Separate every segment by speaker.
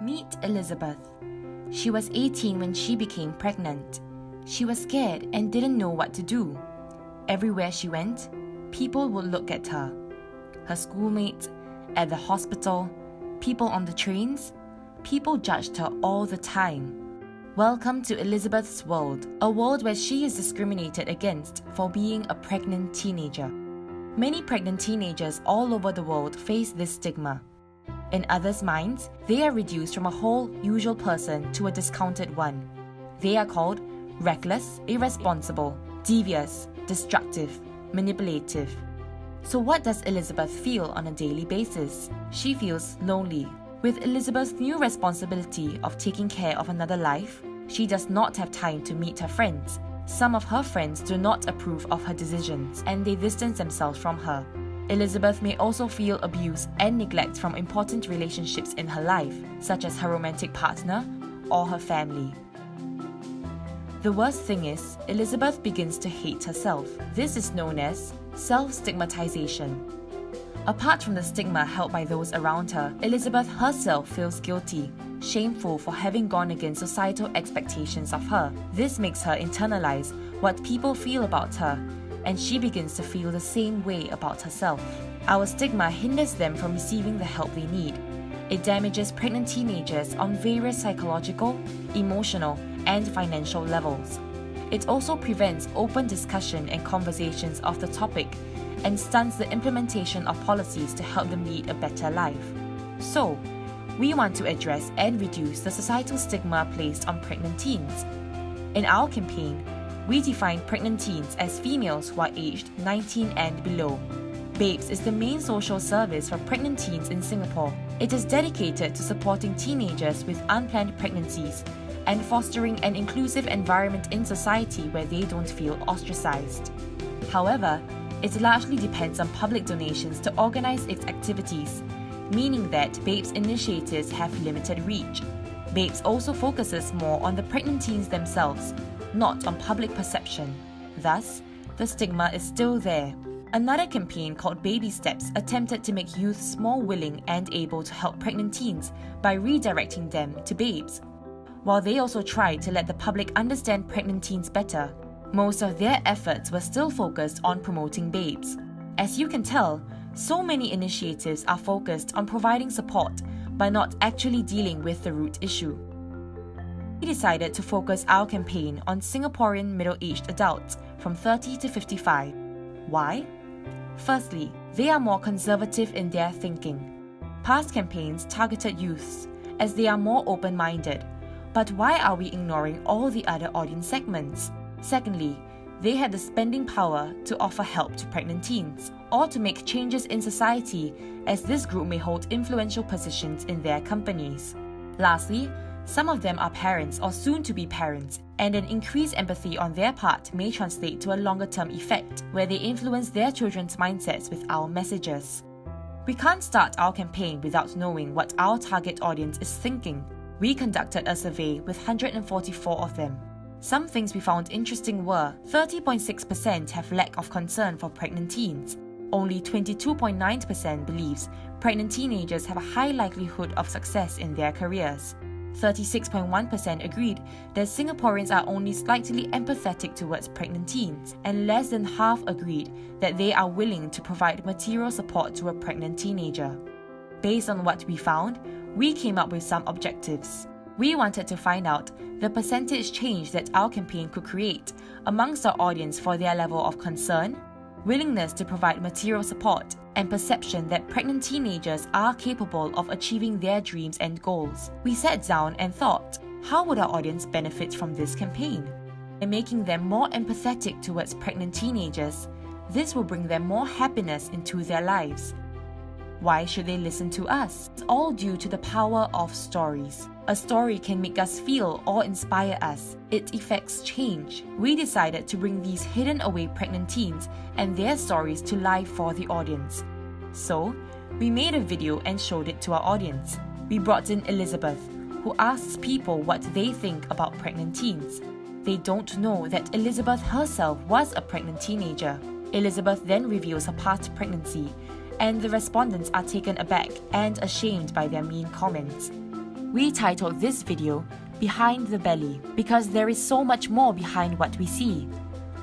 Speaker 1: Meet Elizabeth. She was 18 when she became pregnant. She was scared and didn't know what to do. Everywhere she went, people would look at her. Her schoolmates, at the hospital, people on the trains, people judged her all the time. Welcome to Elizabeth's world, a world where she is discriminated against for being a pregnant teenager. Many pregnant teenagers all over the world face this stigma. In others' minds, they are reduced from a whole, usual person to a discounted one. They are called reckless, irresponsible, devious, destructive, manipulative. So what does Elizabeth feel on a daily basis? She feels lonely. With Elizabeth's new responsibility of taking care of another life, she does not have time to meet her friends. Some of her friends do not approve of her decisions and they distance themselves from her. Elizabeth may also feel abuse and neglect from important relationships in her life, such as her romantic partner or her family. The worst thing is, Elizabeth begins to hate herself. This is known as self-stigmatization. Apart from the stigma held by those around her, Elizabeth herself feels guilty, shameful for having gone against societal expectations of her. This makes her internalize what people feel about her, and she begins to feel the same way about herself. Our stigma hinders them from receiving the help they need. It damages pregnant teenagers on various psychological, emotional, and financial levels. It also prevents open discussion and conversations of the topic and stunts the implementation of policies to help them lead a better life. So, we want to address and reduce the societal stigma placed on pregnant teens. In our campaign, we define pregnant teens as females who are aged 19 and below. BABES is the main social service for pregnant teens in Singapore. It is dedicated to supporting teenagers with unplanned pregnancies and fostering an inclusive environment in society where they don't feel ostracized. However, it largely depends on public donations to organize its activities, meaning that BABES initiatives have limited reach. BABES also focuses more on the pregnant teens themselves, not on public perception. Thus, the stigma is still there. Another campaign called Baby Steps attempted to make youths more willing and able to help pregnant teens by redirecting them to BABES. While they also tried to let the public understand pregnant teens better, most of their efforts were still focused on promoting BABES. As you can tell, so many initiatives are focused on providing support but not actually dealing with the root issue. We decided to focus our campaign on Singaporean middle-aged adults from 30 to 55. Why? Firstly, they are more conservative in their thinking. Past campaigns targeted youths, as they are more open-minded. But why are we ignoring all the other audience segments? Secondly, they had the spending power to offer help to pregnant teens, or to make changes in society, as this group may hold influential positions in their companies. Lastly, some of them are parents or soon-to-be parents, and an increased empathy on their part may translate to a longer-term effect, where they influence their children's mindsets with our messages. We can't start our campaign without knowing what our target audience is thinking. We conducted a survey with 144 of them. Some things we found interesting were 30.6% have lack of concern for pregnant teens. Only 22.9% believes pregnant teenagers have a high likelihood of success in their careers. 36.1% agreed that Singaporeans are only slightly empathetic towards pregnant teens, and less than half agreed that they are willing to provide material support to a pregnant teenager. Based on what we found, we came up with some objectives. We wanted to find out the percentage change that our campaign could create amongst our audience for their level of concern, willingness to provide material support, and perception that pregnant teenagers are capable of achieving their dreams and goals. We sat down and thought, how would our audience benefit from this campaign? By making them more empathetic towards pregnant teenagers, this will bring them more happiness into their lives. Why should they listen to us? It's all due to the power of stories. A story can make us feel or inspire us. It effects change. We decided to bring these hidden away pregnant teens and their stories to life for the audience. So, we made a video and showed it to our audience. We brought in Elizabeth, who asks people what they think about pregnant teens. They don't know that Elizabeth herself was a pregnant teenager. Elizabeth then reveals her past pregnancy, and the respondents are taken aback and ashamed by their mean comments. We titled this video Behind the Belly because there is so much more behind what we see.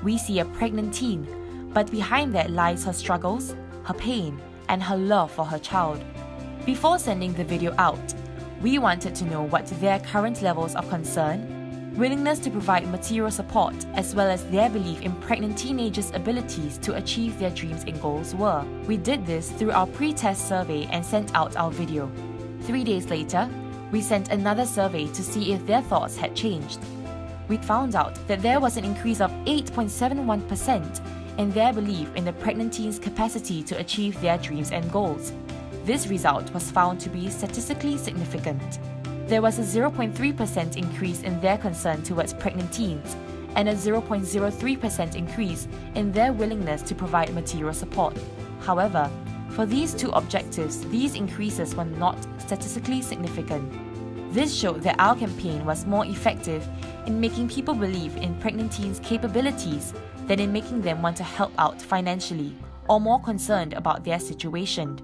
Speaker 1: We see a pregnant teen, but behind that lies her struggles, her pain, and her love for her child. Before sending the video out, we wanted to know what their current levels of concern, willingness to provide material support, as well as their belief in pregnant teenagers' abilities to achieve their dreams and goals were. We did this through our pre-test survey and sent out our video. 3 days later, we sent another survey to see if their thoughts had changed. We found out that there was an increase of 8.71% in their belief in the pregnant teen's capacity to achieve their dreams and goals. This result was found to be statistically significant. There was a 0.3% increase in their concern towards pregnant teens and a 0.03% increase in their willingness to provide material support. However, for these two objectives, these increases were not statistically significant. This showed that our campaign was more effective in making people believe in pregnant teens' capabilities than in making them want to help out financially or more concerned about their situation.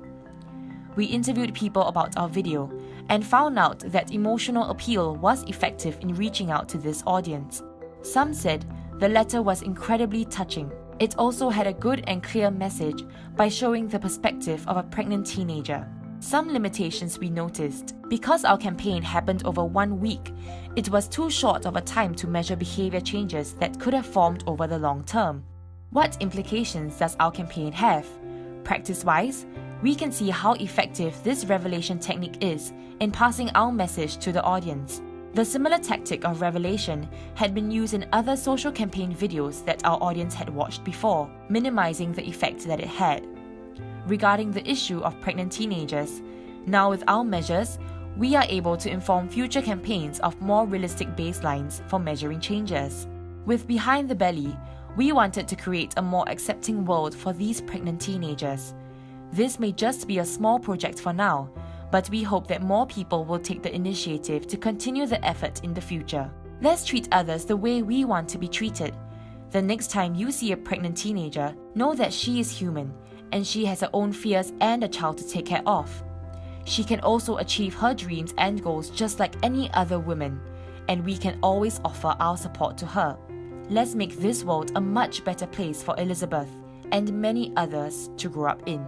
Speaker 1: We interviewed people about our video and found out that emotional appeal was effective in reaching out to this audience. Some said the letter was incredibly touching. It also had a good and clear message by showing the perspective of a pregnant teenager. Some limitations we noticed. Because our campaign happened over 1 week, it was too short of a time to measure behavior changes that could have formed over the long term. What implications does our campaign have? Practice-wise, we can see how effective this revelation technique is in passing our message to the audience. The similar tactic of revelation had been used in other social campaign videos that our audience had watched before, minimizing the effect that it had. Regarding the issue of pregnant teenagers, now with our measures, we are able to inform future campaigns of more realistic baselines for measuring changes. With Behind the Belly, we wanted to create a more accepting world for these pregnant teenagers. This may just be a small project for now, but we hope that more people will take the initiative to continue the effort in the future. Let's treat others the way we want to be treated. The next time you see a pregnant teenager, know that she is human, and she has her own fears and a child to take care of. She can also achieve her dreams and goals just like any other woman, and we can always offer our support to her. Let's make this world a much better place for Elizabeth and many others to grow up in.